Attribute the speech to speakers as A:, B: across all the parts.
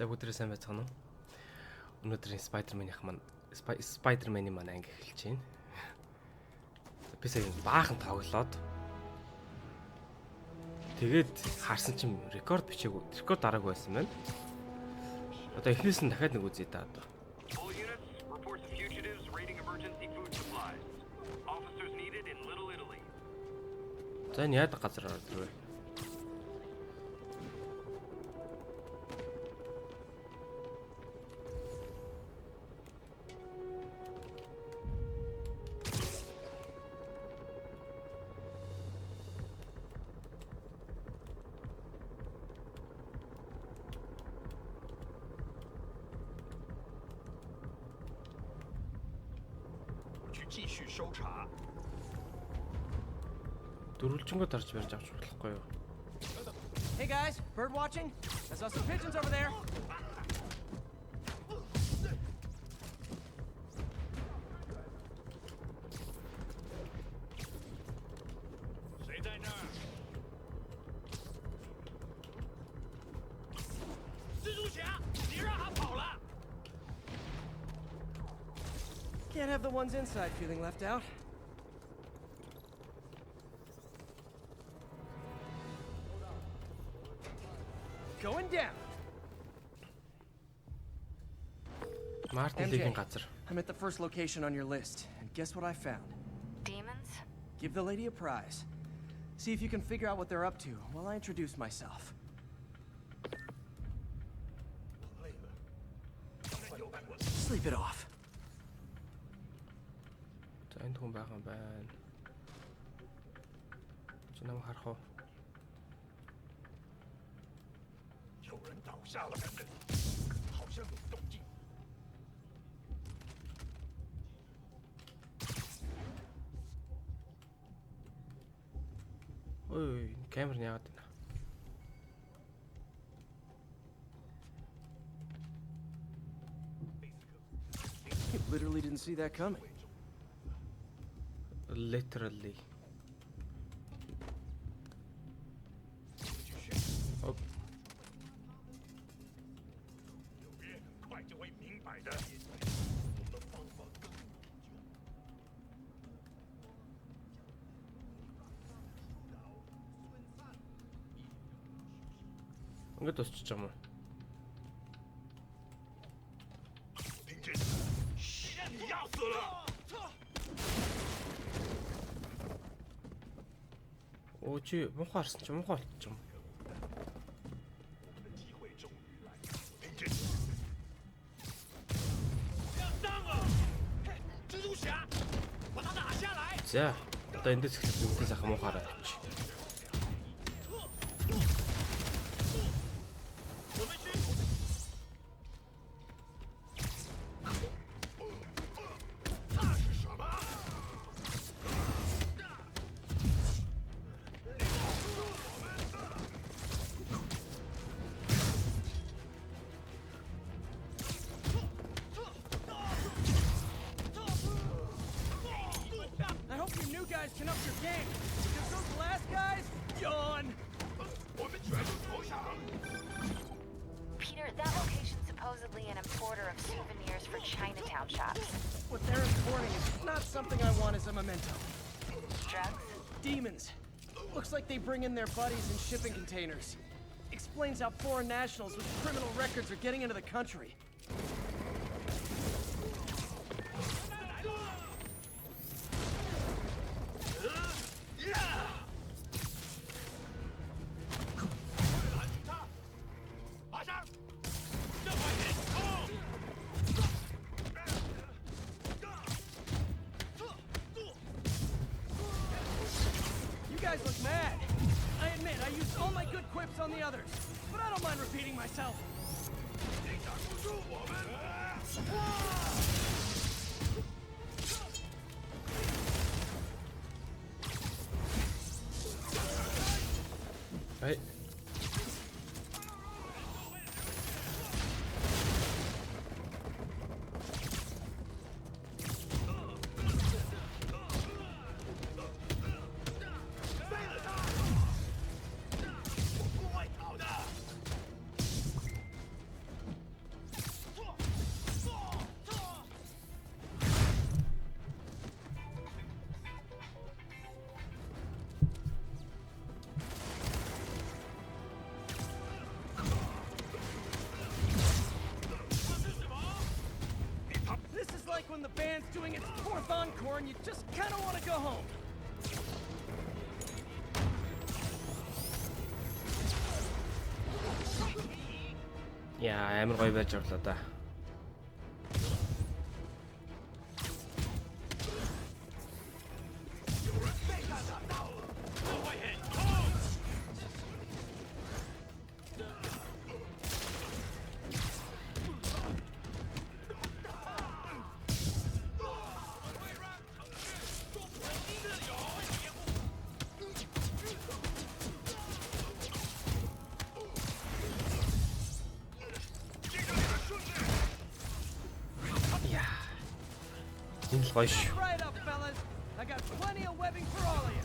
A: Бүгдээ сайн байцгаана уу? Өнөөдрийн Spider-Man-ийн маань анги эхэлж байна. Би сая баахан тоглоод тэгээд харсан чинь рекорд дараагүй байсан байна. Одоо эхнээс нь дахиад нэг үзье та одоо. За энэ яадаг газар ордог вэ? Дөрвөлжингөө дарж барьж авч болохгүй юу?
B: Hey guys, bird watching? I saw some pigeons over there. Can't have the ones inside feeling left out. Going down.
A: Martin-ийн газар.
B: I'm at the first location on your list, and guess what I found?
C: Demons?
B: Give the lady a prize. See if you can figure out what they're up to while I introduce myself. Sleep it off.
A: За энд хүн байгаа юм байна. Чи намайг харах уу? Ой, камер яагаад байна?
B: You literally didn't see that coming.
A: Literally. Oh. Ингээд тусчих юм уу? Оо чи муухай харсан чи муухай болчих юм. За, одоо эндээс эхлэх үгтэй сайхан муухай хараад чи.
B: Can up your game, because those last guys, yawn.
C: Peter, that location's supposedly an importer of souvenirs for Chinatown shops.
B: What they're importing is not something I want as a memento.
C: Drugs?
B: Demons. Looks like they bring in their buddies in shipping containers. Explains how foreign nationals with criminal records are getting into the country. You guys look mad. I admit, I used all my good quips on the others, but I don't mind repeating myself.
A: Hey.
B: band's doing its 4th encore and you just kind of want to go home.
A: Яа, амар гоё байж орлоо да. Энэ л гоё шүү.
B: Right up, fellas. I got plenty of webbing for all of you.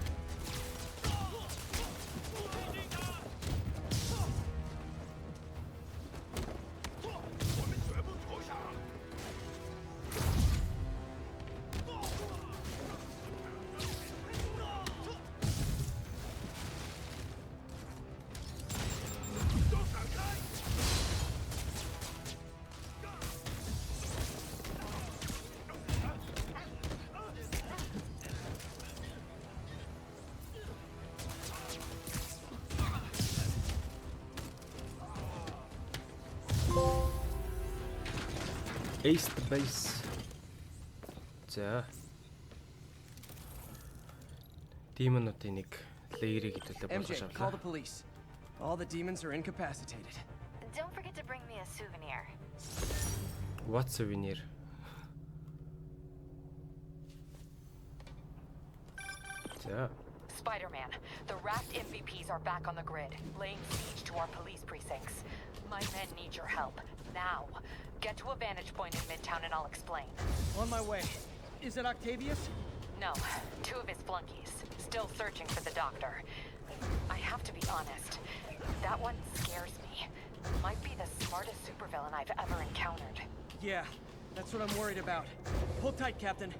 A: Ace the base. За. Демонуудын нэг леерийг хэдүүлээ болгож
B: MJ, call
A: авлаа.
B: the police. All the demons are incapacitated.
C: Don't forget to bring me a souvenir.
A: What souvenir? За.
D: Spider-Man, the Raft MVPs are back on the grid, laying siege to our police precincts. My men need your help, now. Get to a vantage point in Midtown and I'll explain.
B: On my way. Is it Octavius?
D: No, 2 of his flunkies, still searching for the doctor. I have to be honest, that one scares me. Might be the smartest supervillain I've ever encountered.
B: Yeah, that's what I'm worried about. Hold tight, Captain.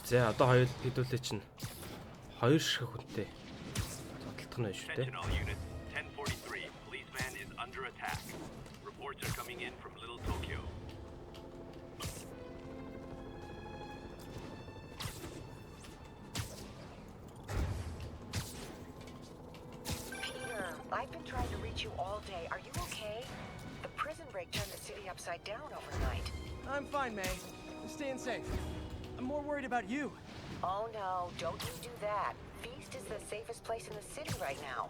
A: За, одоо хоёул хэдүүлээ чинь 2 ширхэг хүнтэй зодтолтох нь шүү дээ.
E: Sentinel Unit 1043. Police van is under attack. Reports are coming in from Little Tokyo.
F: Peter, I've been trying to reach you all day. Are you okay? The prison break turned the city upside down overnight.
B: I'm fine, May. I'm staying safe. I'm more worried about you.
F: Oh no, don't you do that. Feast is the safest place in the city right now.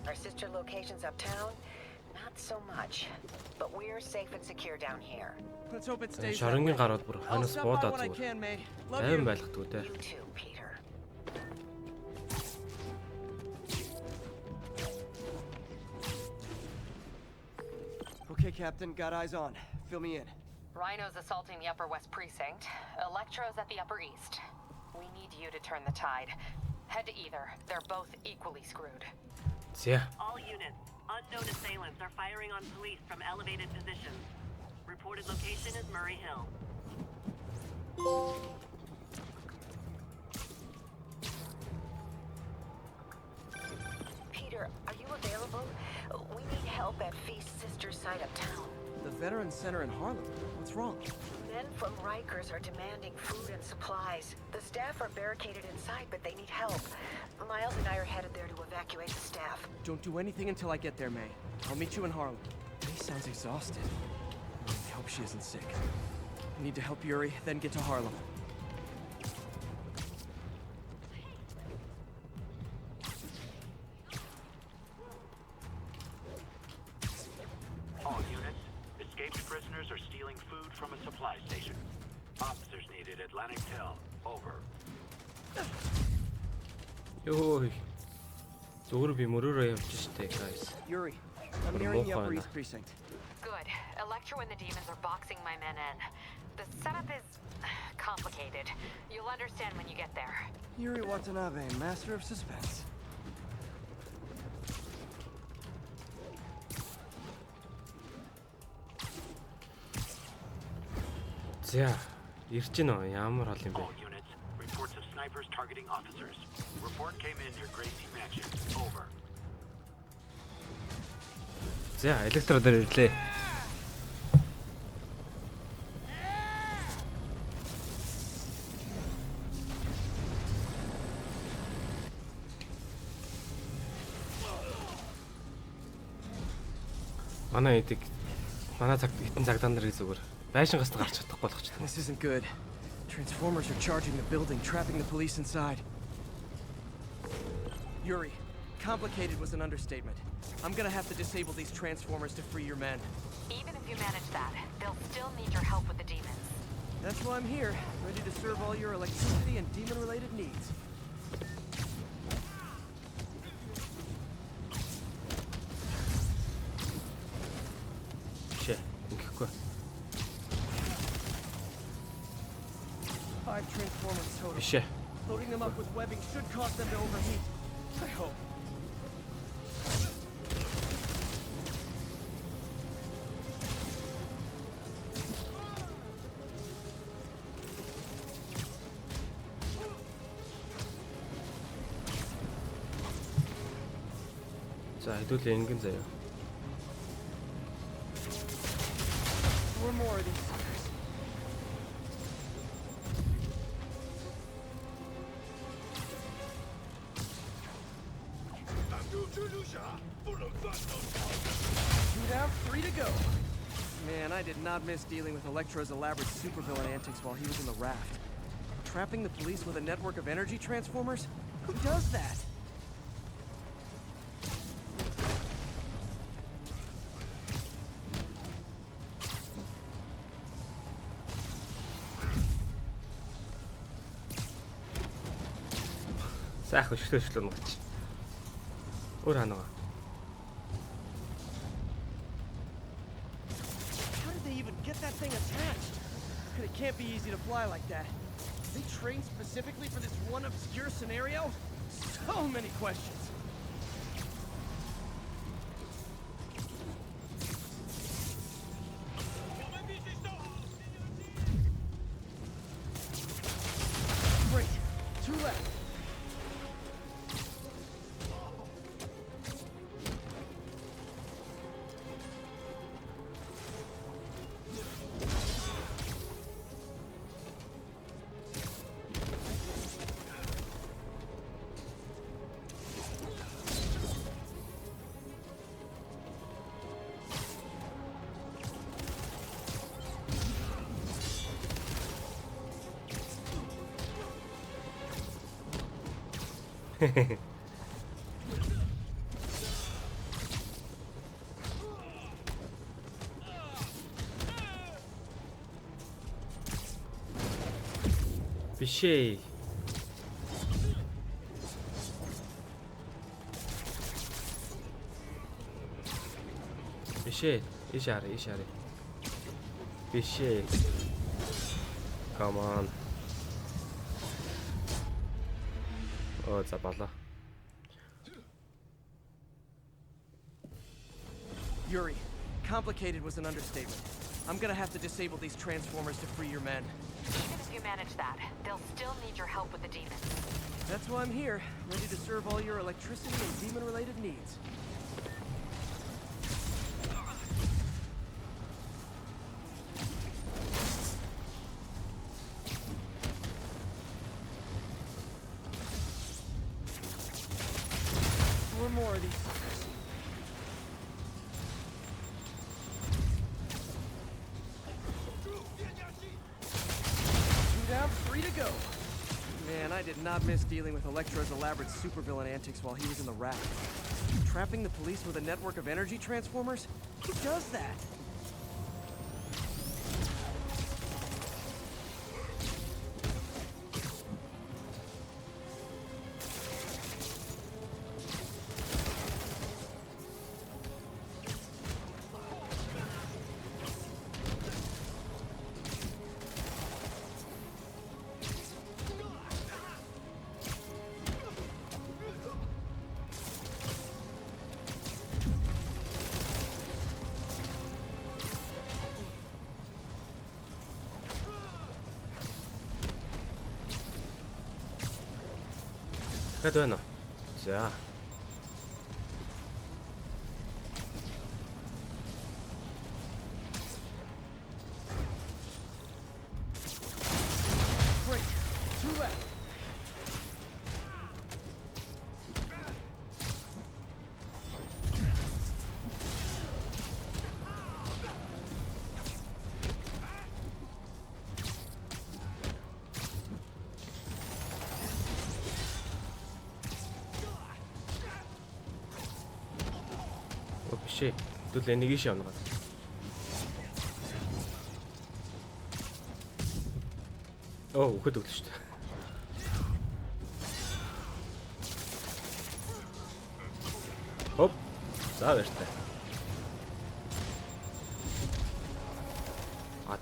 F: Our sister locations uptown, not so much. But we're safe and secure down here.
B: Let's hope it stays that
A: Шоронгийн
B: way.
A: гарууд бүр
B: I'll
A: ханаас
B: stop by
A: буудаад
B: when I
A: зүгээр.
B: can, May. Love
A: Аим
B: you.
A: байлгадаг үү те.
F: You too, Peter.
B: Okay, Captain, got eyes on. Fill me in.
D: Rhino's assaulting the Upper West Precinct. Electro's at the Upper East. We need you to turn the tide. Head to either. They're both equally screwed.
A: За.
G: All units, unknown assailants are firing on police from elevated positions. Reported location is Murray Hill.
F: Peter, are you available? We need help at Feast's sister's site uptown.
B: The Veterans Center in Harlem. What's wrong?
F: Men from Rikers are demanding food and supplies. The staff are barricaded inside, but they need help. Miles and I are headed there to evacuate the staff.
B: Don't do anything until I get there, May. I'll meet you in Harlem. May sounds exhausted. I hope she isn't sick. I need to help Yuri, then get to Harlem.
E: All units, escaped prisoners are stealing food from a supply station. Officers needed Atlantic Hill. Over.
A: Йой. Зүгээр би мөрөөрөө явж штэ, guys.
B: Yuri, I'm
A: What a
B: nearing the
A: mofo,
B: Upper
A: Anna.
B: East Precinct.
D: Good. Electro and the demons are boxing my men in. The setup is complicated. You'll understand when you get there.
B: Yuri Watanabe, master of suspense.
A: За. Ирж гинэ ямар хол юм бэ?
E: All units, reports of snipers targeting officers. Report came in near Gracie Mansion. Over.
A: За электро дээр ирлээ. Манай эдэг манай хитэн цагдаа нарын зүгээр байшин гасд гарч чадахгүй болох ч юм.
B: This isn't good. Transformers are charging the building, trapping the police inside. Yuri, complicated was an understatement. I'm gonna have to disable these transformers to free your men.
D: Even if you manage that, they'll still need your help with the demons.
B: That's why I'm here, ready to serve all your electricity and demon-related needs.
A: Шээ. Ингэхгүй.
B: 5 transformers total.
A: Бишээ.
B: Loading them up with webbing should cause them to overheat. I hope.
A: За хэдүүлээ ингэн заяа.
B: Four more of these suckers. Two down, 3 to go. Man, I did not miss dealing with Electro's elaborate supervillain antics while he was in the raft. Trapping the police with a network of energy transformers? Who does that?
A: Сайх өшлөө нууч. Өөр ханаа.
B: How did they even get that thing attached? And it can't be easy to fly like that. They trained specifically for this one obscure scenario? So many questions. Great. 2 left.
A: Бишээ. Бишээ. Ишари. Бишээ. Come on. Oh, за болоо.
B: Yuri, complicated was an understatement. I'm gonna have to disable these transformers to free your men.
D: Even if you manage that, they'll still need your help with the demons.
B: That's why I'm here, ready to serve all your electricity and demon-related needs. Four more of these suckers. Two down, 3 to go. Man, I did not miss dealing with Electro's elaborate supervillain antics while he was in the raft. Trapping the police with a network of energy transformers? Who does that?
A: Дахиад байна уу? За.
B: Two down, 3 to go. Man, I did not miss dealing with Electro's elaborate supervillain antics while he was in the raft. Trapping the police with a network of energy transformers? Who does that?
A: Шээ. Тэгвэл энийг ийш явна гад. Оо, үхэд өглөө шүү дээ. Хоп. За баяртай.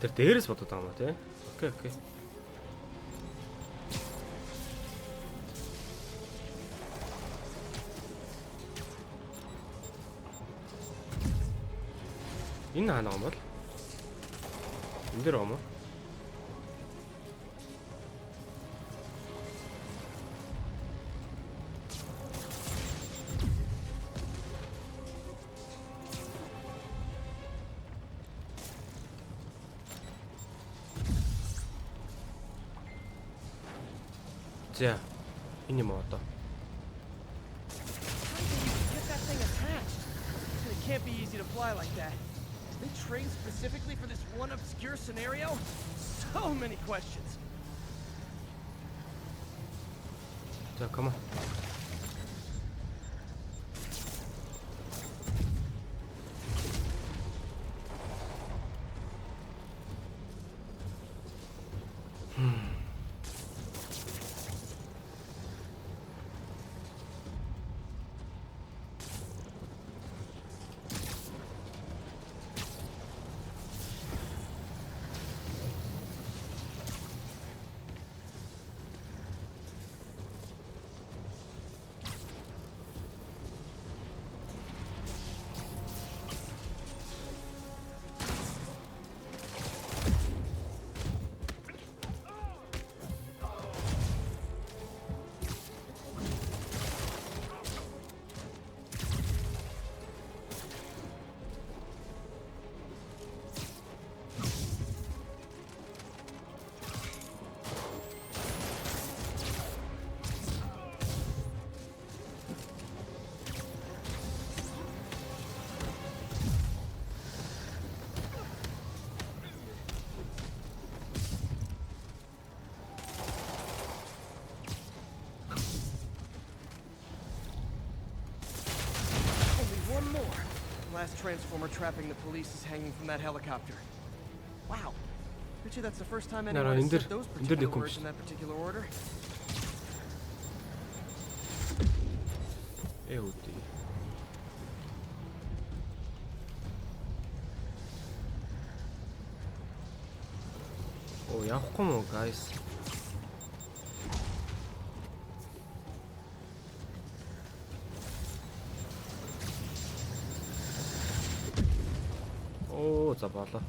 A: Тэр дээрээс бодоод байгаа юм тий. Окей, окей. Энэ хаана юм бол? Энд дээр юм уу? За, энэ юм уу одоо?
B: Get that thing attached. It can't be easy to fly like that. Did they train specifically for this one obscure scenario? So many questions.
A: За, come on.
B: Last transformer trapping the police is hanging from that helicopter. Wow. Bet you that's the first time anyone has said those particular words in that particular order.
A: Эudi. Оо, явахгүй мó, guys. За болоо.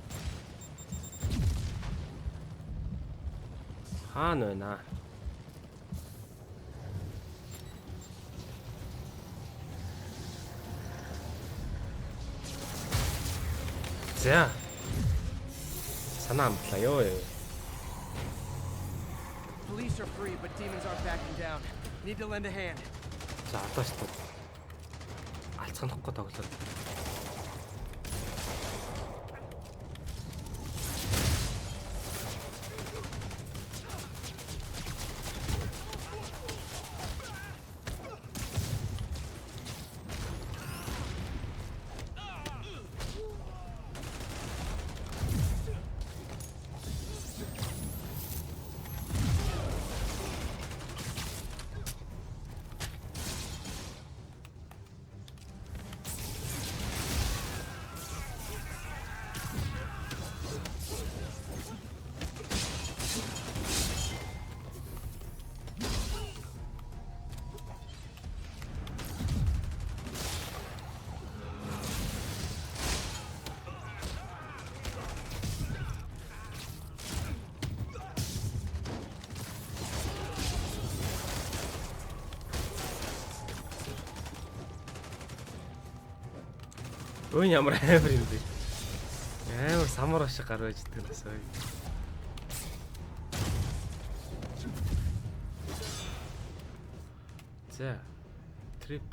A: Хаана байна? За. Санаа амтлаа ёо.
B: Police are free, but demons aren't backing down. Need to lend a hand.
A: За одоо ч алцгаахгүй тоглоод. Өө ямар амар юм бэ? Амар самар ашиг гар байж идэг насаа. За, трип.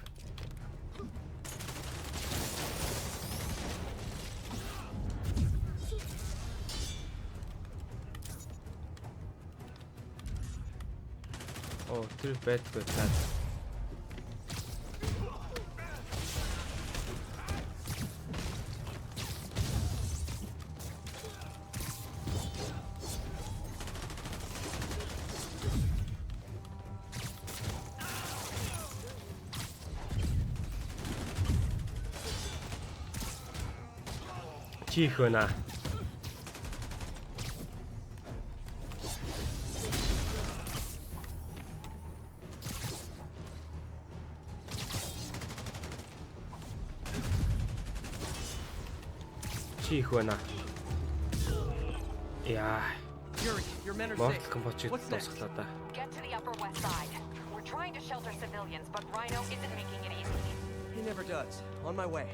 A: Оо, трип байдгүй таа. Чи их байна. Чи их байна. Яа.
B: Yuri, your men are
A: Mortal
B: safe.
A: Kombat-ыг
B: What's next?
A: дуусглаа да.
D: Get to the Upper West Side. We're trying to shelter civilians, but Rhino isn't making it easy.
B: He never does. On my way.